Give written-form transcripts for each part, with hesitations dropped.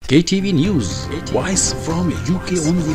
KTV News, Voice from UK only.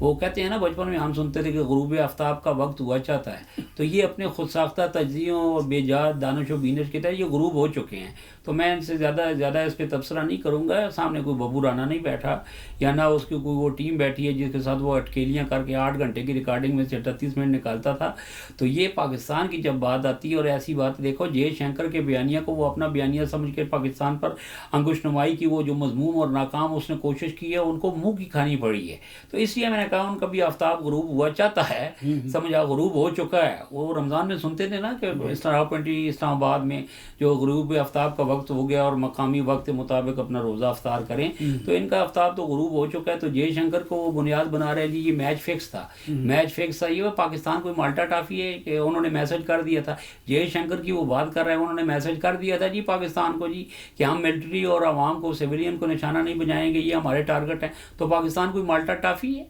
وہ کہتے ہیں نا بچپن میں ہم سنتے تھے کہ غروب آفتاب کا وقت ہوا چاہتا ہے، تو یہ اپنے خود ساختہ تجزیوں اور بے جات دانش و بینش کے تحت یہ غروب ہو چکے ہیں. تو میں ان سے زیادہ اس پہ تبصرہ نہیں کروں گا. سامنے کوئی ببو رانا نہیں بیٹھا یا نہ اس کی کوئی وہ ٹیم بیٹھی ہے جس کے ساتھ وہ اٹکیلیاں کر کے 8 گھنٹے کی ریکارڈنگ میں سے 38 منٹ نکالتا تھا. تو یہ پاکستان کی جب بات آتی ہے اور ایسی بات دیکھو جے شنکر کے بیانیہ کو وہ اپنا بیانیہ سمجھ کے پاکستان پر انگوش نمائی کی وہ جو مضموم اور ناکام اس نے کوشش کی ہے ان کو منہ کی کھانی پڑی ہے. تو اس لیے میں نے کہا ان کا بھی آفتاب غروب ہوا چاہتا ہے، سمجھا غروب ہو چکا ہے. وہ رمضان میں سنتے تھے نا کہ اسلام آباد میں جو غروب آفتاب کا وقت ہو گیا اور مقامی وقت کے مطابق اپنا روزہ افطار کریں. تو ان کا آفتاب تو غروب ہو چکا ہے. تو جے شنکر کو وہ بنیاد بنا رہے جی یہ میچ فکس تھا، میچ فکس تھا. یہ پاکستان کوئی مالٹا ٹافی ہے کہ انہوں نے میسج کر دیا تھا. جے شنکر کی وہ بات کر رہے ہیں، انہوں نے میسج کر دیا تھا جی پاکستان کو جی کہ ہم ملٹری اور عوام کو سویلین کو نشانہ نہیں بنائیں گے، یہ ہمارے ٹارگٹ ہیں. تو پاکستان کوئی مالٹا ٹافی ہے؟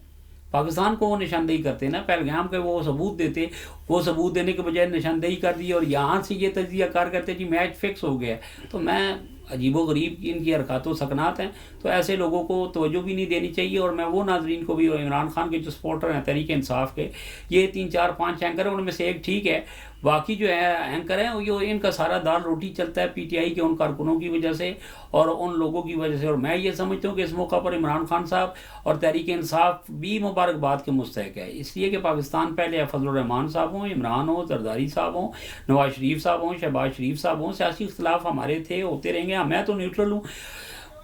پاکستان کو وہ نشاندہی کرتے نا پہلگام کے وہ ثبوت دیتے، وہ ثبوت دینے کے بجائے نشاندہی کر دی اور یہاں سے یہ تجزیہ کار کرتے جی میچ فکس ہو گیا. تو میں عجیب و غریب کی ان کی حرکات و سکنات ہیں. تو ایسے لوگوں کو توجہ بھی نہیں دینی چاہیے. اور میں وہ ناظرین کو بھی، عمران خان کے جو سپورٹر ہیں تحریک انصاف کے، یہ 3 4 5 اینکر ہیں، ان میں سے ایک ٹھیک ہے، باقی جو ہے اینکر ہیں یہ ان کا سارا دال روٹی چلتا ہے پی ٹی آئی کے ان کارکنوں کی وجہ سے اور ان لوگوں کی وجہ سے. اور میں یہ سمجھتا ہوں کہ اس موقع پر عمران خان صاحب اور تحریک انصاف بھی مبارکباد کے مستحق ہے، اس لیے کہ پاکستان پہلے فضل الرحمان صاحب ہوں، عمران ہوں، زرداری صاحب ہوں، نواز شریف صاحب ہوں، شہباز شریف صاحب ہوں. سیاسی اختلاف ہمارے تھے، ہوتے رہیں گے. میں تو نیوٹرل ہوں،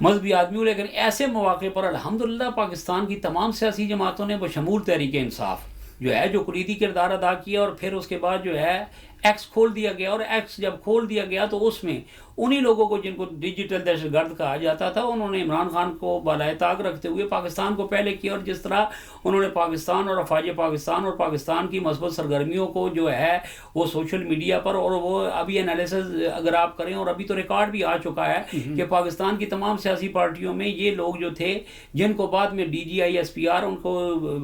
مذہبی آدمی ہوں، لیکن ایسے مواقع پر الحمدللہ پاکستان کی تمام سیاسی جماعتوں نے بشمول تحریک انصاف جو ہے جو کلیدی کردار ادا کیا. اور پھر اس کے بعد جو ہے ایکس کھول دیا گیا. اور ایکس جب کھول دیا گیا تو اس میں انہی لوگوں کو جن کو ڈیجیٹل دہشت گرد کہا جاتا تھا انہوں نے عمران خان کو بالائے طاق رکھتے ہوئے پاکستان کو پہلے کیا. اور جس طرح انہوں نے پاکستان اور افواج پاکستان اور پاکستان کی مثبت سرگرمیوں کو جو ہے وہ سوشل میڈیا پر، اور وہ ابھی انالیسز اگر آپ کریں اور ابھی تو ریکارڈ بھی آ چکا ہے کہ پاکستان کی تمام سیاسی پارٹیوں میں یہ لوگ جو تھے جن کو بعد میں D G I S P R ان کو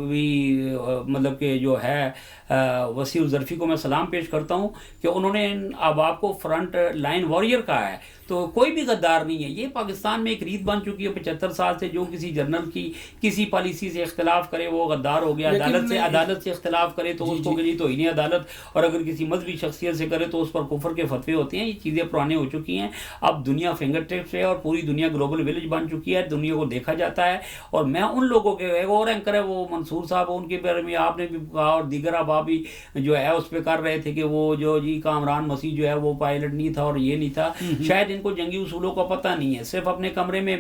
بھی مطلب کہ جو ہے وسیع الظرفی کو میں سلام پیش کرتا ہوں کہ انہوں نے ان احباب کو فرنٹ لائن واریر کہا ہے. تو کوئی بھی غدار نہیں ہے. یہ پاکستان میں ایک ریت بن چکی ہے 75 سال سے، جو کسی جنرل کی کسی پالیسی سے اختلاف کرے وہ غدار ہو گیا. عدالت سے اختلاف کرے تو اس کو کہ تو ہی نہیں عدالت، اور اگر کسی مذہبی شخصیت سے کرے تو اس پر کفر کے فتوے ہوتے ہیں. یہ چیزیں پرانے ہو چکی ہیں. اب دنیا فنگر ٹپس ہے اور پوری دنیا گلوبل ولیج بن چکی ہے، دنیا کو دیکھا جاتا ہے. اور میں ان لوگوں کے ایک اور اینکر ہے وہ منصور صاحب، ان کے بارے میں آپ نے بھی کہا اور دیگر احباب بھی جو ہے اس پہ کر رہے تھے کہ وہ جو جی کامران مسیح جو ہے وہ پائلٹ نہیں تھا اور یہ نہیں تھا. شاید ان کو جنگی اصولوں کا پتہ نہیں ہے. صرف اپنے کمرے میں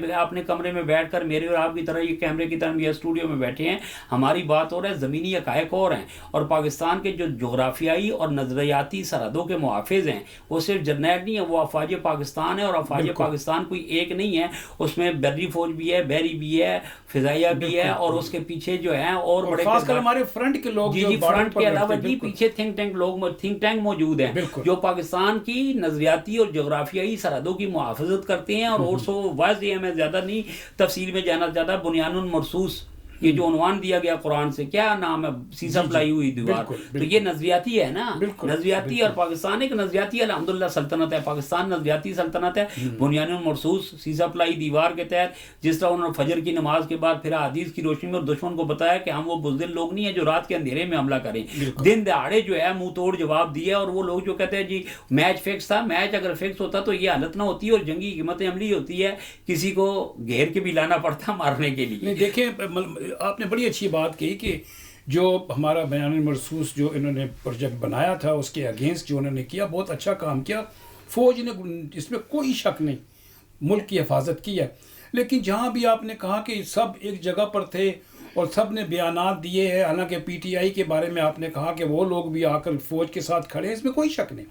بیٹھ کر میرے اور آپ کی طرح یہ کیمرے کی طرح یہ اسٹوڈیو میں بیٹھے ہیں. ہماری بات ہو رہا ہے زمینی حقائق اور ہیں. اور پاکستان کے جو جغرافیائی اور نظریاتی سرحدوں کے محافظ ہیں وہ صرف جرنیل نہیں ہے، وہ افواج پاکستان ہے. اور افواج پاکستان کوئی ایک نہیں ہے، اس میں بری فوج بھی ہے، بحری بھی ہے، فضائیہ بھی ہے، اور اس کے پیچھے جو ہیں اور بڑے خاص کر ہمارے فرنٹ کے لوگ جی فرنٹ کے علاوہ جی پیچھے تھنک ٹینک موجود ہیں جو پاکستان کی نظریاتی اور جغرافیائی سرحدوں کی محافظت کرتے ہیں. اور سو واضح ہے، میں زیادہ نہیں تفصیل میں جانا چاہتا. بنیان مرصوص یہ جو عنوان دیا گیا قرآن سے، کیا نام ہے، سیسا پلائی ہوئی دیوار. تو یہ نظریاتی ہے نا، نظریاتی. اور پاکستان ایک نظریاتی الحمدللہ سلطنت ہے. پاکستان نظریاتی سلطنت ہے. بنیان مرصوص سیسا پلائی دیوار کے تحت جس طرح انہوں نے فجر کی نماز کے بعد پھر حدیث کی روشنی میں اور دشمن کو بتایا کہ ہم وہ بزدل لوگ نہیں ہیں جو رات کے اندھیرے میں حملہ کریں، دن دہاڑے جو ہے منہ توڑ جواب دیا. اور وہ لوگ جو کہتے ہیں جی میچ فکس تھا، میچ اگر فکس ہوتا تو یہ حالت نہ ہوتی اور جنگی حکمت عملی ہوتی ہے، کسی کو گھیر کے بھی لانا پڑتا مارنے کے لیے. دیکھیں آپ نے بڑی اچھی بات کہی کہ جو ہمارا بیان مرصوص جو انہوں نے پروجیکٹ بنایا تھا اس کے اگینسٹ جو انہوں نے کیا، بہت اچھا کام کیا. فوج نے اس میں کوئی شک نہیں ملک کی حفاظت کی ہے. لیکن جہاں بھی آپ نے کہا کہ سب ایک جگہ پر تھے اور سب نے بیانات دیے ہیں، حالانکہ پی ٹی آئی کے بارے میں آپ نے کہا کہ وہ لوگ بھی آ کر فوج کے ساتھ کھڑے ہیں، اس میں کوئی شک نہیں.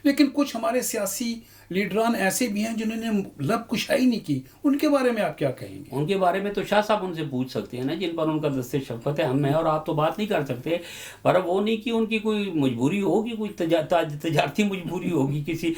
لیکن کچھ ہمارے سیاسی لیڈران ایسے بھی ہیں جنہوں نے لب کشائی نہیں کی، ان کے بارے میں آپ کیا کہیں گے؟ ان کے بارے میں تو شاہ صاحب ان سے پوچھ سکتے ہیں نا جن پر ان کا دست شفقت ہے. ہم اور آپ تو بات نہیں کر سکتے، پر وہ نہیں کہ ان کی کوئی مجبوری ہوگی، کوئی تجارتی مجبوری ہوگی کسی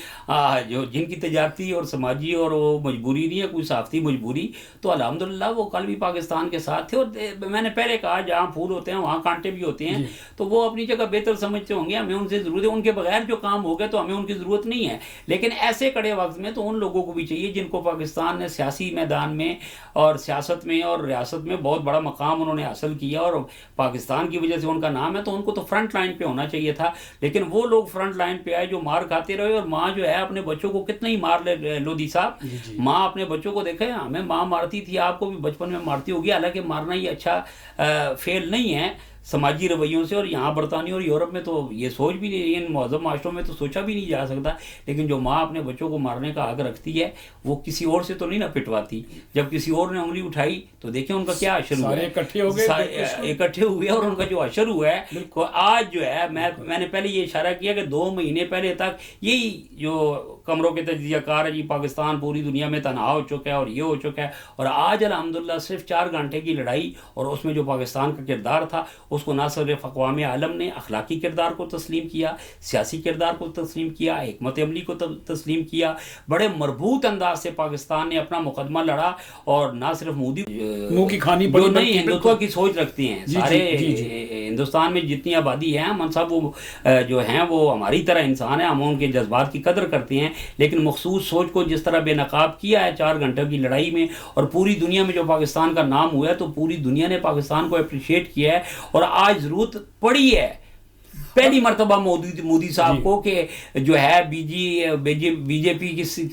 جو جن کی تجارتی اور سماجی اور وہ مجبوری نہیں ہے، کوئی صحافتی مجبوری. تو الحمدللہ وہ کل بھی پاکستان کے ساتھ تھے. اور میں نے پہلے کہا جہاں پھول ہوتے ہیں وہاں کانٹے بھی ہوتے ہیں. تو وہ اپنی جگہ بہتر سمجھتے ہوں گے، ہمیں ان سے ضرورت ہے. ان کے بغیر جو کام ہو گئے تو ہمیں ان کی ضرورت نہیں ہے. لیکن ایسے ایسے کڑے وقت میں تو ان لوگوں کو بھی چاہیے جن کو پاکستان نے سیاسی میدان میں اور سیاست میں اور ریاست میں بہت بڑا مقام انہوں نے حاصل کیا اور پاکستان کی وجہ سے ان کا نام ہے، تو ان کو تو فرنٹ لائن پہ ہونا چاہیے تھا، لیکن وہ لوگ فرنٹ لائن پہ آئے جو مار کھاتے رہے. اور ماں جو ہے اپنے بچوں کو کتنا ہی مار لے لودھی صاحب، ماں اپنے بچوں کو دیکھے، ہمیں ماں مارتی تھی، آپ کو بھی بچپن میں مارتی ہوگی، حالانکہ مارنا یہ اچھا فعل نہیں ہے سماجی رویوں سے، اور یہاں برطانیہ اور یورپ میں تو یہ سوچ بھی نہیں، ان مہذب معاشروں میں تو سوچا بھی نہیں جا سکتا. لیکن جو ماں اپنے بچوں کو مارنے کا حق رکھتی ہے وہ کسی اور سے تو نہیں نہ پٹواتی. جب کسی اور نے انگلی اٹھائی تو دیکھیں ان کا کیا اشر ہوا ہے، اکٹھے ہوئے اور ان کا جو اشر ہوا ہے تو آج جو ہے میں نے پہلے یہ اشارہ کیا کہ 2 مہینے پہلے تک یہی جو کمروں کے تجزیہ کار ہے جی پاکستان پوری دنیا میں تنہا ہو چکا ہے اور یہ ہو چکا ہے، اور آج الحمدللہ صرف 4 گھنٹے کی لڑائی اور اس میں جو پاکستان کا کردار تھا اس کو نہ صرف اقوام عالم نے اخلاقی کردار کو تسلیم کیا، سیاسی کردار کو تسلیم کیا، حکمت عملی کو تسلیم کیا، بڑے مربوط انداز سے پاکستان نے اپنا مقدمہ لڑا. اور نہ صرف مودی منہ کی کھانی جو نہیں ہندوتوا کی سوچ رکھتی ہیں، سارے ہندوستان میں جتنی آبادی ہے منصب وہ جو ہیں وہ ہماری طرح انسان ہیں، ہم ان کے جذبات کی قدر کرتے ہیں، لیکن مخصوص سوچ کو جس طرح بے نقاب کیا ہے 4 گھنٹوں کی لڑائی میں، اور پوری دنیا میں جو پاکستان کا نام ہوا ہے تو پوری دنیا نے پاکستان کو اپریشیٹ کیا ہے. اور آج ضرورت پڑی ہے پہلی مرتبہ مودی صاحب کو کہ جو ہے بی جے پی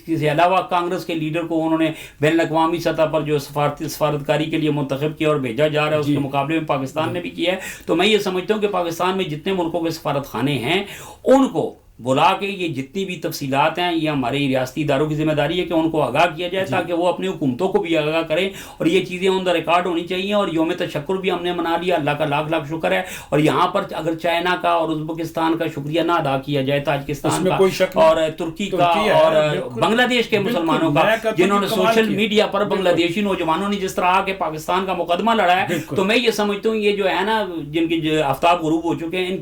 کے علاوہ کانگریس کے لیڈر کو انہوں نے بین الاقوامی سطح پر جو سفارتکاری کے لیے منتخب کیا اور بھیجا جا رہا ہے، اس کے مقابلے میں پاکستان نے بھی کیا ہے. تو میں یہ سمجھتا ہوں کہ پاکستان میں جتنے ملکوں کے سفارت خانے ہیں ان کو بلا کے یہ جتنی بھی تفصیلات ہیں یہ ہمارے ریاستی اداروں کی ذمہ داری ہے کہ ان کو آگاہ کیا جائے تاکہ وہ اپنی حکومتوں کو بھی آگاہ کریں، اور یہ چیزیں آن دا ریکارڈ ہونی چاہیے. اور یوم تشکر بھی ہم نے منا لیا، اللہ کا لاکھ لاکھ شکر ہے. اور یہاں پر اگر چائنا کا اور ازبکستان کا شکریہ نہ ادا کیا جائے، تاجکستان کا اور ترکی کا اور بنگلہ دیش کے مسلمانوں کا جنہوں نے سوشل میڈیا پر بنگلہ دیشی نوجوانوں نے جس طرح آ کے پاکستان کا مقدمہ لڑا ہے، تو میں یہ سمجھتا ہوں یہ جو ہے نا جن کے آفتاب غروب ہو چکے ہیں ان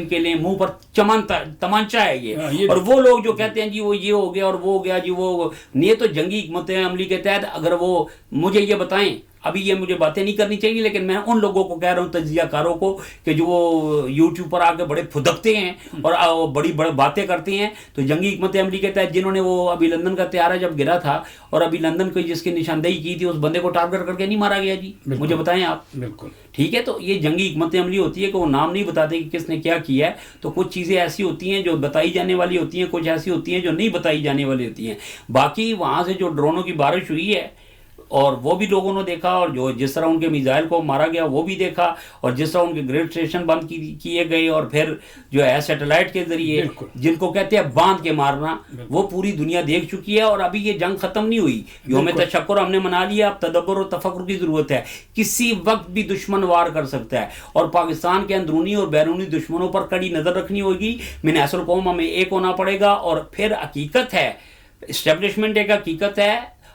کے لیے منہ پر تمانچہ ہے یہ. اور وہ لوگ جو کہتے ہیں جی وہ یہ ہو گیا اور وہ ہو گیا جی وہ، یہ تو جنگی حکمت عملی کے تحت اگر وہ مجھے یہ بتائیں، ابھی یہ مجھے باتیں نہیں کرنی چاہیے، لیکن میں ان لوگوں کو کہہ رہا ہوں تجزیہ کاروں کو کہ جو وہ یوٹیوب پر آ کے بڑے پھدکتے ہیں اور بڑی باتیں کرتے ہیں، تو جنگی حکمت عملی کے تحت جنہوں نے وہ ابھی لندن کا طیارہ جب گرا تھا اور ابھی لندن کو جس کی نشاندہی کی تھی اس بندے کو ٹارگٹ کر کے نہیں مارا گیا جی، مجھے بتائیں آپ. بالکل ٹھیک ہے. تو یہ جنگی حکمت عملی ہوتی ہے کہ وہ نام نہیں بتاتے کہ کس نے کیا کیا ہے. تو کچھ چیزیں ایسی ہوتی ہیں جو بتائی جانے والی ہوتی ہیں، کچھ ایسی ہوتی ہیں جو نہیں بتائی جانے والی ہوتی ہیں. باقی وہاں سے جو ڈرونوں کی بارش ہوئی ہے اور وہ بھی لوگوں نے دیکھا، اور جو جس طرح ان کے میزائل کو مارا گیا وہ بھی دیکھا، اور جس طرح ان کے گریڈ اسٹیشن بند کیے گئے، اور پھر جو ہے سیٹلائٹ کے ذریعے جن کو کہتے ہیں باندھ کے مارنا، وہ پوری دنیا دیکھ چکی ہے. اور ابھی یہ جنگ ختم نہیں ہوئی، یوم تشکر ہم نے منا لیا، اب تدبر اور تفکر کی ضرورت ہے. کسی وقت بھی دشمن وار کر سکتا ہے، اور پاکستان کے اندرونی اور بیرونی دشمنوں پر کڑی نظر رکھنی ہوگی. من حیث القوم ہمیں ایک ہونا پڑے گا. اور پھر حقیقت ہے، اسٹیبلشمنٹ ایک حقیقت ہے،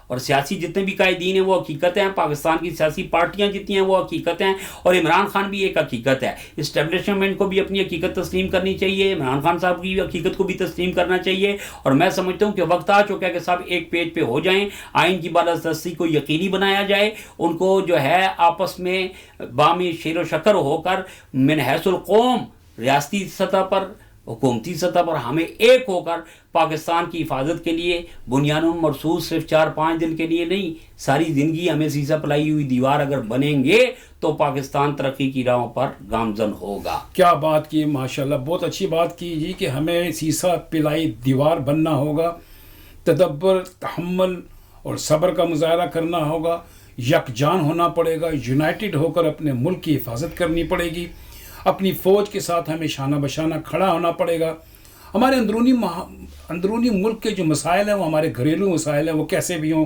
اور سیاسی جتنے بھی قائدین ہیں وہ حقیقت ہیں، پاکستان کی سیاسی پارٹیاں جتنی ہیں وہ حقیقت ہیں، اور عمران خان بھی ایک حقیقت ہے. اسٹیبلشمنٹ کو بھی اپنی حقیقت تسلیم کرنی چاہیے، عمران خان صاحب کی حقیقت کو بھی تسلیم کرنا چاہیے. اور میں سمجھتا ہوں کہ وقت آ چکا ہے کہ سب ایک پیج پہ ہو جائیں، آئین کی بالادستی کو یقینی بنایا جائے، ان کو جو ہے آپس میں بامی شیر و شکر ہو کر من حیث القوم ریاستی سطح پر حکومتی سطح پر ہمیں ایک ہو کر پاکستان کی حفاظت کے لیے بنیان مرصوص صرف 4-5 دن کے لیے نہیں، ساری زندگی ہمیں سیسا پلائی ہوئی دیوار اگر بنیں گے تو پاکستان ترقی کی راہوں پر گامزن ہوگا. کیا بات کی ماشاءاللہ، بہت اچھی بات کی جی کہ ہمیں سیسا پلائی دیوار بننا ہوگا، تدبر، تحمل اور صبر کا مظاہرہ کرنا ہوگا، یکجان ہونا پڑے گا، یونائٹڈ ہو کر اپنے ملک کی حفاظت کرنی پڑے گی، اپنی فوج کے ساتھ ہمیں شانہ بشانہ کھڑا ہونا پڑے گا. ہمارے اندرونی ملک کے جو مسائل ہیں وہ ہمارے گھریلو مسائل ہیں، وہ کیسے بھی ہوں،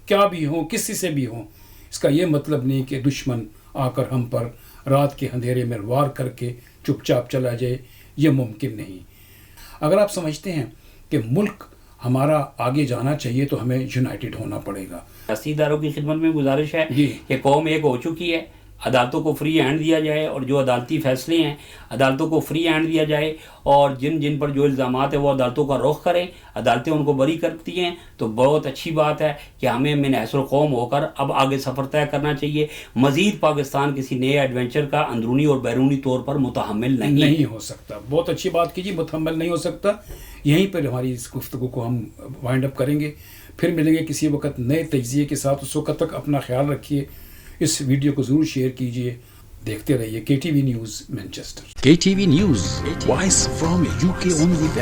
کیا بھی ہوں، کسی سے بھی ہوں. اس کا یہ مطلب نہیں کہ دشمن آ کر ہم پر رات کے اندھیرے میں وار کر کے چپ چاپ چلا جائے، یہ ممکن نہیں. اگر آپ سمجھتے ہیں کہ ملک ہمارا آگے جانا چاہیے تو ہمیں یونائٹڈ ہونا پڑے گا. سیاسی اداروں کی خدمت میں گزارش ہے کہ قوم ایک ہو چکی ہے، عدالتوں کو فری ہینڈ دیا جائے، اور جو عدالتی فیصلے ہیں عدالتوں کو فری ہینڈ دیا جائے، اور جن پر جو الزامات ہیں وہ عدالتوں کا رخ کریں، عدالتیں ان کو بری کرتی ہیں. تو بہت اچھی بات ہے کہ ہمیں من حیث القوم ہو کر اب آگے سفر طے کرنا چاہیے. مزید پاکستان کسی نئے ایڈونچر کا اندرونی اور بیرونی طور پر متحمل نہیں ہو سکتا. بہت اچھی بات کیجیے، متحمل نہیں ہو سکتا. یہیں پر ہماری اس گفتگو کو ہم وائنڈ اپ کریں گے. پھر ملیں گے کسی وقت نئے تجزیے کے ساتھ. اس وقت تک اپنا خیال رکھیے. اس ویڈیو کو ضرور شیئر کیجیے. دیکھتے رہیے KTV news Manchester. KTV News, voice from UK only.